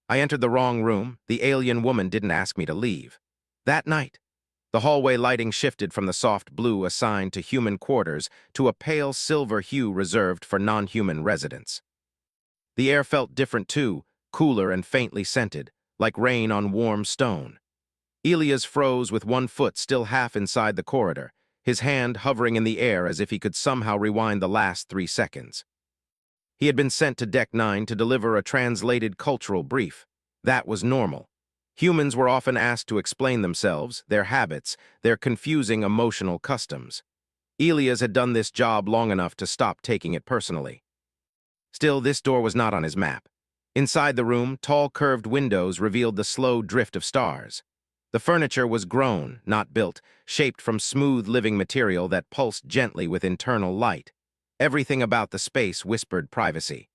I entered the wrong room. The alien woman didn't ask me to leave. That night, the hallway lighting shifted from the soft blue assigned to human quarters to a pale silver hue reserved for non-human residents. The air felt different too, cooler and faintly scented, like rain on warm stone. Elias froze with one foot still half inside the corridor, his hand hovering in the air as if he could somehow rewind the last 3 seconds. He had been sent to Deck 9 to deliver a translated cultural brief. That was normal. Humans were often asked to explain themselves, their habits, their confusing emotional customs. Elias had done this job long enough to stop taking it personally. Still, this door was not on his map. Inside the room, tall curved windows revealed the slow drift of stars. The furniture was grown, not built, shaped from smooth living material that pulsed gently with internal light. Everything about the space whispered privacy.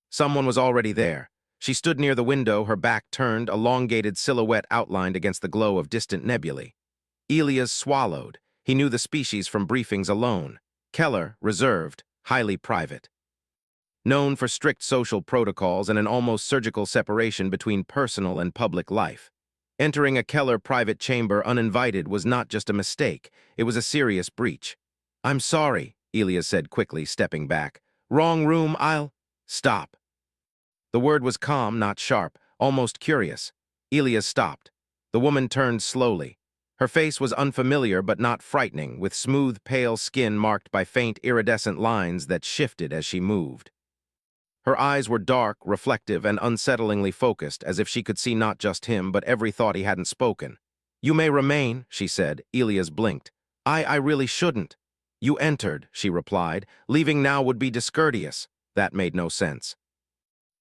Someone was already there. She stood near the window, her back turned, elongated silhouette outlined against the glow of distant nebulae. Elias swallowed. He knew the species from briefings alone. Keller, reserved, highly private. Known for strict social protocols and an almost surgical separation between personal and public life. Entering a Keller private chamber uninvited was not just a mistake, it was a serious breach. "I'm sorry," Elias said quickly, stepping back. "Wrong room, I'll—" "Stop." The word was calm, not sharp, almost curious. Elias stopped. The woman turned slowly. Her face was unfamiliar but not frightening, with smooth, pale skin marked by faint, iridescent lines that shifted as she moved. Her eyes were dark, reflective, and unsettlingly focused, as if she could see not just him, but every thought he hadn't spoken. "You may remain," she said. Elias blinked. I really shouldn't." "You entered," she replied. "Leaving now would be discourteous." That made no sense.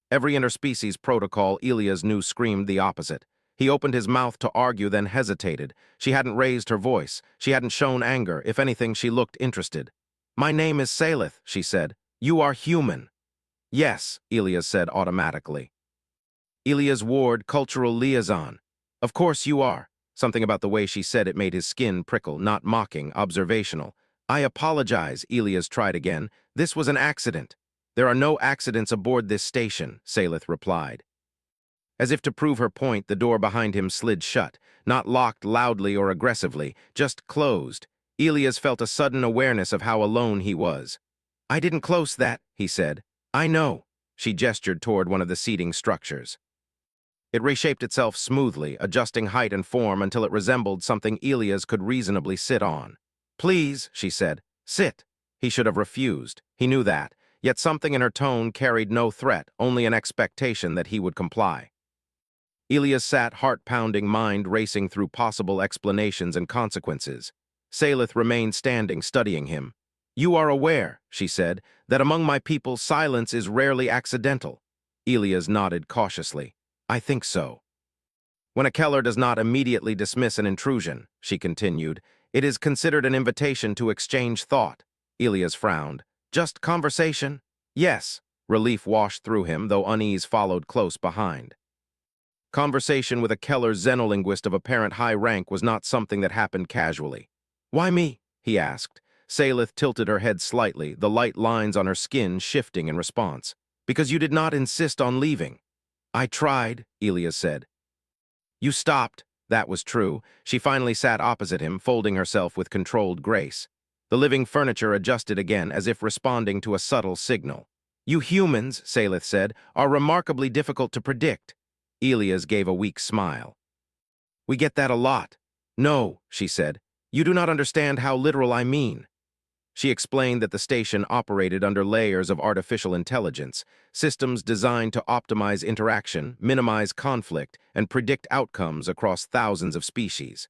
Every interspecies protocol Elias knew screamed the opposite. He opened his mouth to argue, then hesitated. She hadn't raised her voice. She hadn't shown anger. If anything, she looked interested. "My name is Salith," she said. "You are human." "Yes," Elias said automatically. Elias Ward, cultural liaison. "Of course you are." Something about the way she said it made his skin prickle, not mocking, observational. "I apologize," Elias tried again. "This was an accident." "There are no accidents aboard this station," Salith replied. As if to prove her point, the door behind him slid shut, not locked loudly or aggressively, just closed. Elias felt a sudden awareness of how alone he was. "I didn't close that," he said. "I know." She gestured toward one of the seating structures. It reshaped itself smoothly, adjusting height and form until it resembled something Elias could reasonably sit on. "Please," she said. "Sit." He should have refused. He knew that. Yet something in her tone carried no threat, only an expectation that he would comply. Elias sat, heart-pounding, mind racing through possible explanations and consequences. Salith remained standing, studying him. "You are aware," she said, "that among my people silence is rarely accidental." Elias nodded cautiously. "I think so." "When a Keller does not immediately dismiss an intrusion," she continued, "it is considered an invitation to exchange thought." Elias frowned. "Just conversation?" "Yes." Relief washed through him, though unease followed close behind. Conversation with a Keller xenolinguist of apparent high rank was not something that happened casually. "Why me?" he asked. Salith tilted her head slightly, the light lines on her skin shifting in response. "Because you did not insist on leaving." "I tried," Elias said. "You stopped." That was true. She finally sat opposite him, folding herself with controlled grace. The living furniture adjusted again, as if responding to a subtle signal. "You humans," Salith said, "are remarkably difficult to predict." Elias gave a weak smile. "We get that a lot." "No," she said. "You do not understand how literal I mean." She explained that the station operated under layers of artificial intelligence, systems designed to optimize interaction, minimize conflict, and predict outcomes across thousands of species.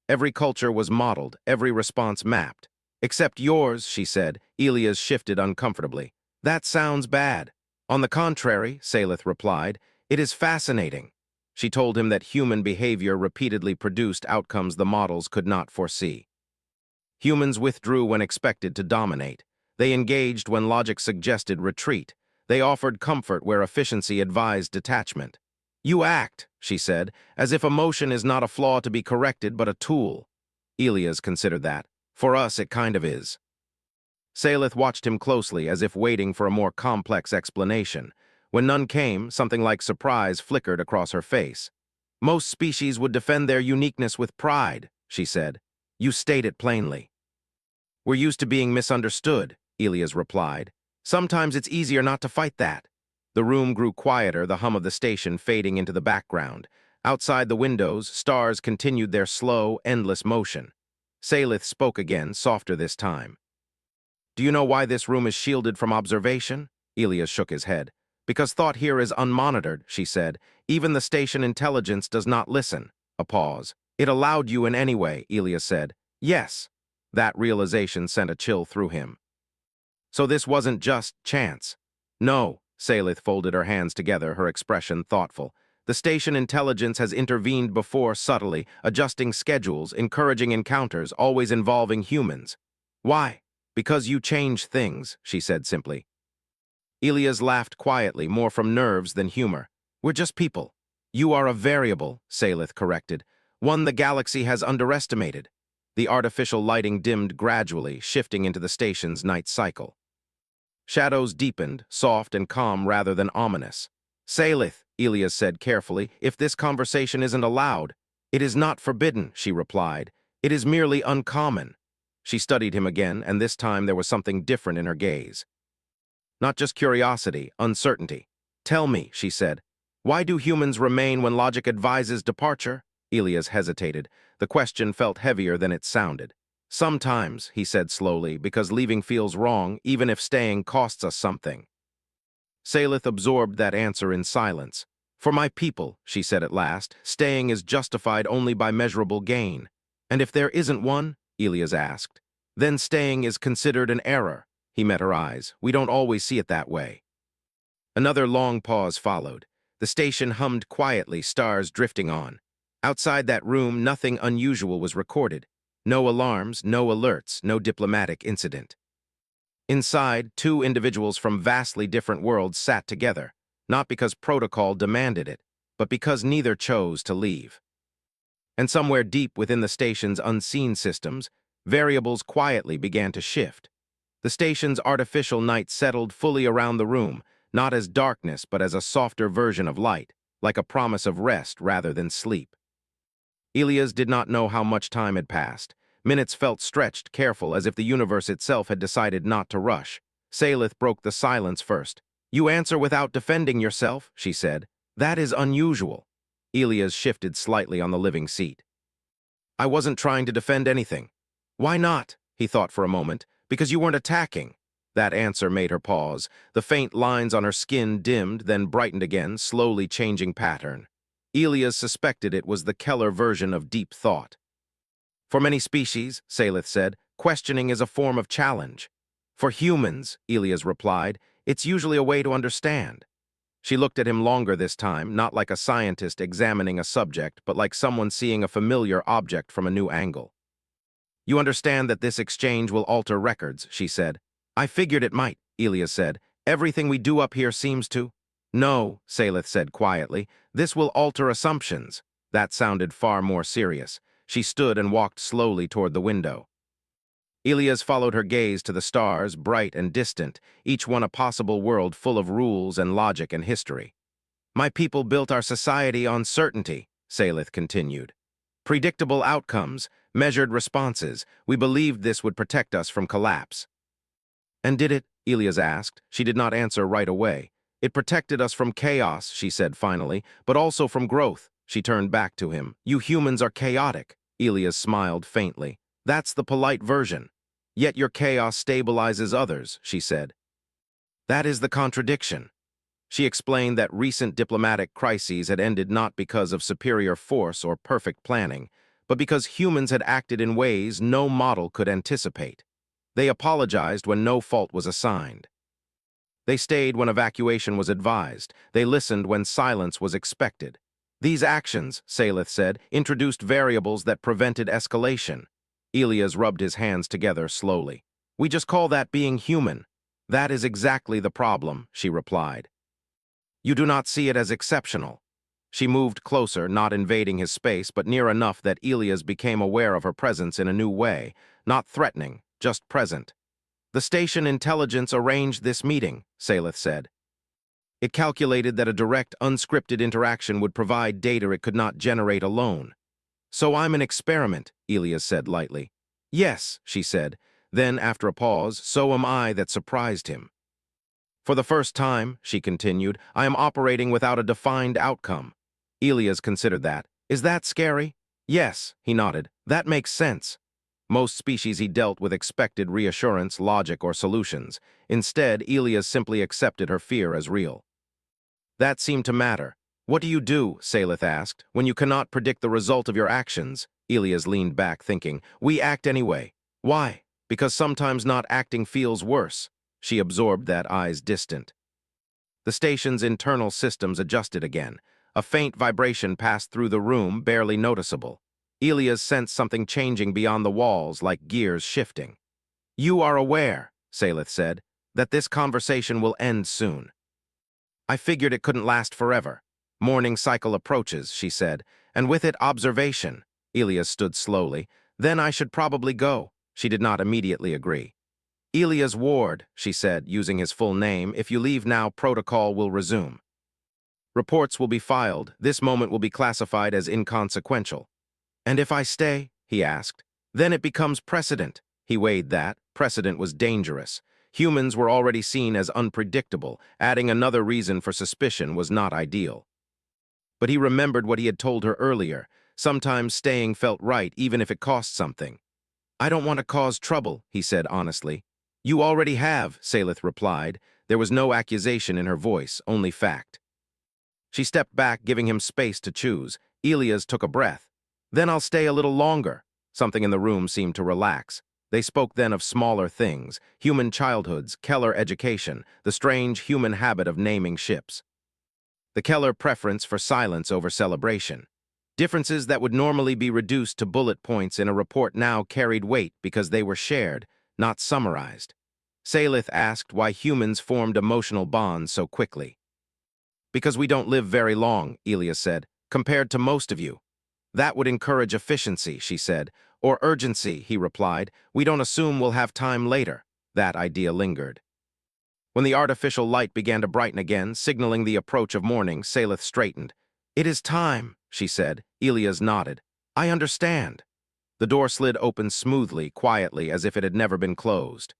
Every culture was modeled, every response mapped. "Except yours," she said. Elias shifted uncomfortably. "That sounds bad." "On the contrary," Salith replied, "it is fascinating." She told him that human behavior repeatedly produced outcomes the models could not foresee. Humans withdrew when expected to dominate. They engaged when logic suggested retreat. They offered comfort where efficiency advised detachment. "You act," she said, "as if emotion is not a flaw to be corrected but a tool." Elias considered that. "For us, it kind of is." Salith watched him closely, as if waiting for a more complex explanation. When none came, something like surprise flickered across her face. Most species would defend their uniqueness with pride, she said. You state it plainly. We're used to being misunderstood, Elias replied. Sometimes it's easier not to fight that. The room grew quieter, the hum of the station fading into the background. Outside the windows, stars continued their slow, endless motion. Salith spoke again, softer this time. Do you know why this room is shielded from observation? Elias shook his head. Because thought here is unmonitored, she said. Even the station intelligence does not listen. A pause. It allowed you in any way, Elias said. Yes. That realization sent a chill through him. So this wasn't just chance. No, Salith folded her hands together, her expression thoughtful. The station intelligence has intervened before subtly, adjusting schedules, encouraging encounters, always involving humans. Why? Because you change things, she said simply. Elias laughed quietly, more from nerves than humor. We're just people. You are a variable, Salith corrected, one the galaxy has underestimated. The artificial lighting dimmed gradually, shifting into the station's night cycle. Shadows deepened, soft and calm rather than ominous. Salith, Elias said carefully, if this conversation isn't allowed. It is not forbidden, she replied. It is merely uncommon. She studied him again, and this time there was something different in her gaze. Not just curiosity, uncertainty. Tell me, she said, why do humans remain when logic advises departure? Elias hesitated. The question felt heavier than it sounded. Sometimes, he said slowly, because leaving feels wrong, even if staying costs us something. Salith absorbed that answer in silence. For my people, she said at last, staying is justified only by measurable gain. And if there isn't one, Elias asked, then staying is considered an error. He met her eyes. We don't always see it that way. Another long pause followed. The station hummed quietly, stars drifting on. Outside that room, nothing unusual was recorded. No alarms, no alerts, no diplomatic incident. Inside, two individuals from vastly different worlds sat together, not because protocol demanded it, but because neither chose to leave. And somewhere deep within the station's unseen systems, variables quietly began to shift. The station's artificial night settled fully around the room, not as darkness but as a softer version of light, like a promise of rest rather than sleep. Elias did not know how much time had passed. Minutes felt stretched, careful, as if the universe itself had decided not to rush. Salith broke the silence first. You answer without defending yourself, she said. That is unusual. Elias shifted slightly on the living seat. I wasn't trying to defend anything. Why not? He thought for a moment. Because you weren't attacking. That answer made her pause. The faint lines on her skin dimmed, then brightened again, slowly changing pattern. Elias suspected it was the Keller version of deep thought. For many species, Salith said, questioning is a form of challenge. For humans, Elias replied, it's usually a way to understand. She looked at him longer this time, not like a scientist examining a subject, but like someone seeing a familiar object from a new angle. You understand that this exchange will alter records, she said. I figured it might, Elias said. Everything we do up here seems to. No, Salith said quietly. This will alter assumptions. That sounded far more serious. She stood and walked slowly toward the window. Elias followed her gaze to the stars, bright and distant, each one a possible world full of rules and logic and history. My people built our society on certainty, Salith continued. Predictable outcomes, measured responses. We believed this would protect us from collapse. And did it? Elias asked. She did not answer right away. It protected us from chaos, she said finally, but also from growth. She turned back to him. You humans are chaotic. Elias smiled faintly. That's the polite version. Yet your chaos stabilizes others, she said. That is the contradiction. She explained that recent diplomatic crises had ended not because of superior force or perfect planning, but because humans had acted in ways no model could anticipate. They apologized when no fault was assigned. They stayed when evacuation was advised. They listened when silence was expected. These actions, Salith said, introduced variables that prevented escalation. Elias rubbed his hands together slowly. We just call that being human. That is exactly the problem, she replied. You do not see it as exceptional. She moved closer, not invading his space, but near enough that Elias became aware of her presence in a new way, not threatening, just present. The station intelligence arranged this meeting, Salith said. It calculated that a direct, unscripted interaction would provide data it could not generate alone. "So I'm an experiment," Elias said lightly. "Yes," she said. Then, after a pause, "So am I," that surprised him. "For the first time," she continued, "I am operating without a defined outcome." Elias considered that. "Is that scary?" "Yes," he nodded. "That makes sense." Most species he dealt with expected reassurance, logic, or solutions. Instead, Elias simply accepted her fear as real. That seemed to matter. "What do you do," Salith asked, "when you cannot predict the result of your actions?" Elias leaned back, thinking. "We act anyway." "Why?" "Because sometimes not acting feels worse." She absorbed that, eyes distant. The station's internal systems adjusted again. A faint vibration passed through the room, barely noticeable. Elias sensed something changing beyond the walls, like gears shifting. "You are aware," Salith said, "that this conversation will end soon." "I figured it couldn't last forever. Morning cycle approaches," she said, "and with it observation." Elias stood slowly. "Then I should probably go." She did not immediately agree. "Elias Ward," she said, using his full name, "if you leave now, protocol will resume. Reports will be filed. This moment will be classified as inconsequential." "And if I stay?" he asked. "Then it becomes precedent." He weighed that. Precedent was dangerous. Humans were already seen as unpredictable. Adding another reason for suspicion was not ideal. But he remembered what he had told her earlier. Sometimes staying felt right, even if it cost something. "I don't want to cause trouble," he said honestly. "You already have," Salith replied. There was no accusation in her voice, only fact. She stepped back, giving him space to choose. Elias took a breath. "Then I'll stay a little longer." Something in the room seemed to relax. They spoke then of smaller things, human childhoods, Keller education, the strange human habit of naming ships. The Keller preference for silence over celebration. Differences that would normally be reduced to bullet points in a report now carried weight because they were shared, not summarized. Salith asked why humans formed emotional bonds so quickly. "Because we don't live very long," Elias said, "compared to most of you." "That would encourage efficiency," she said. "Or urgency," he replied. "We don't assume we'll have time later." That idea lingered. When the artificial light began to brighten again, signaling the approach of morning, Salith straightened. "It is time," she said. Elias nodded. "I understand." The door slid open smoothly, quietly, as if it had never been closed.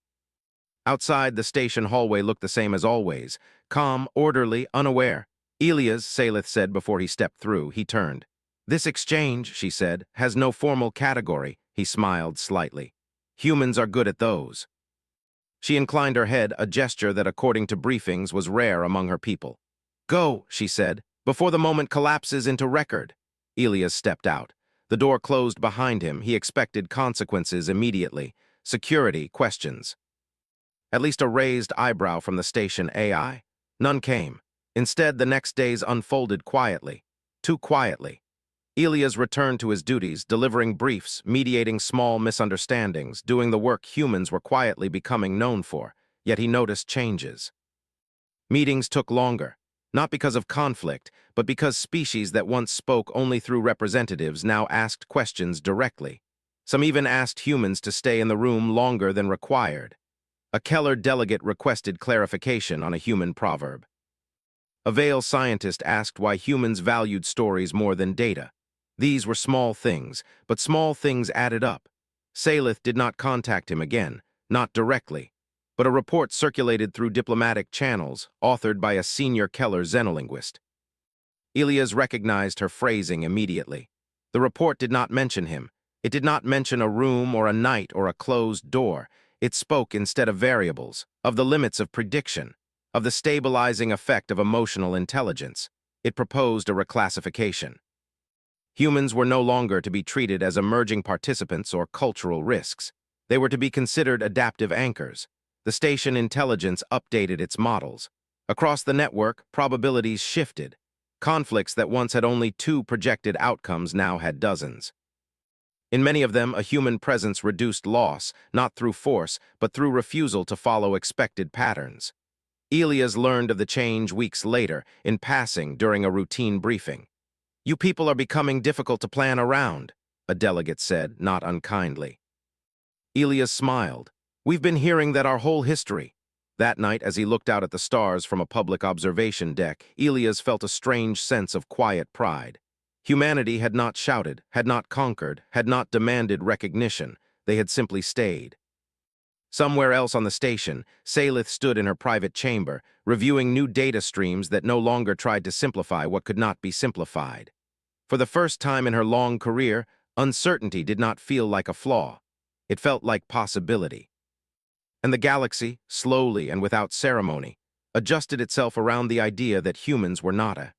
Outside, the station hallway looked the same as always, calm, orderly, unaware. "Elias," Salith said before he stepped through. He turned. "This exchange," she said, "has no formal category." He smiled slightly. "Humans are good at those." She inclined her head, a gesture that, according to briefings, was rare among her people. "Go," she said, "before the moment collapses into record." Elias stepped out. The door closed behind him. He expected consequences immediately. Security, questions. At least a raised eyebrow from the station AI. None came. Instead, the next days unfolded quietly. Too quietly. Elias returned to his duties, delivering briefs, mediating small misunderstandings, doing the work humans were quietly becoming known for. Yet he noticed changes. Meetings took longer, not because of conflict, but because species that once spoke only through representatives now asked questions directly. Some even asked humans to stay in the room longer than required. A Keller delegate requested clarification on a human proverb. A Vale scientist asked why humans valued stories more than data. These were small things, but small things added up. Salith did not contact him again, not directly, but a report circulated through diplomatic channels, authored by a senior Keller xenolinguist. Elias recognized her phrasing immediately. The report did not mention him. It did not mention a room or a night or a closed door. It spoke, instead of variables, of the limits of prediction, of the stabilizing effect of emotional intelligence. It proposed a reclassification. Humans were no longer to be treated as emerging participants or cultural risks. They were to be considered adaptive anchors. The station intelligence updated its models. Across the network, probabilities shifted. Conflicts that once had only two projected outcomes now had dozens. In many of them, a human presence reduced loss, not through force, but through refusal to follow expected patterns. Elias learned of the change weeks later, in passing during a routine briefing. "You people are becoming difficult to plan around," a delegate said, not unkindly. Elias smiled. "We've been hearing that our whole history." That night, as he looked out at the stars from a public observation deck, Elias felt a strange sense of quiet pride. Humanity had not shouted, had not conquered, had not demanded recognition. They had simply stayed. Somewhere else on the station, Salith stood in her private chamber, reviewing new data streams that no longer tried to simplify what could not be simplified. For the first time in her long career, uncertainty did not feel like a flaw. It felt like possibility. And the galaxy, slowly and without ceremony, adjusted itself around the idea that humans were nada.